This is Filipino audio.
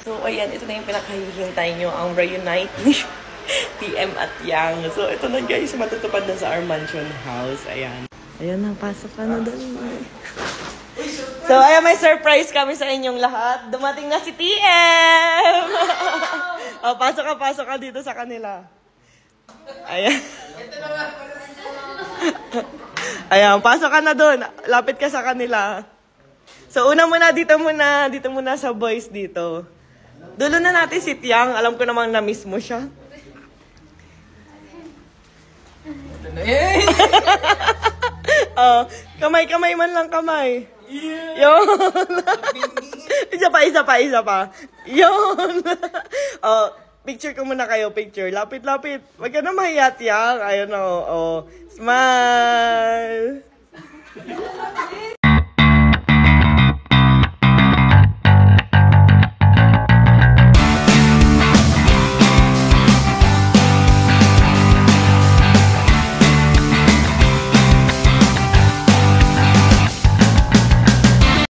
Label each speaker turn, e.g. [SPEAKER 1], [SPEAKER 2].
[SPEAKER 1] So, ayan, ito na yung pinakahihintay nyo, ang reunite ni TM at Yang. So, ito na guys, matutupad na sa our mansion house. Ayan. Ayan na, pasok ka na doon. So, ayan, may surprise kami sa inyong lahat. Dumating na si TM! Oh, pasok ka dito sa kanila. Ayan. Ayan, pasok ka na doon. Lapit ka sa kanila. So, dito muna sa boys dito. Dulo na natin si Tiang. Alam ko namang na-miss mo siya. Oh, kamay man lang kamay. Yun. Isa pa. Yun. Oh, picture ko muna kayo, picture. Lapit. Wag ka na mahiya, Tiang. Ayun, oh. Smile.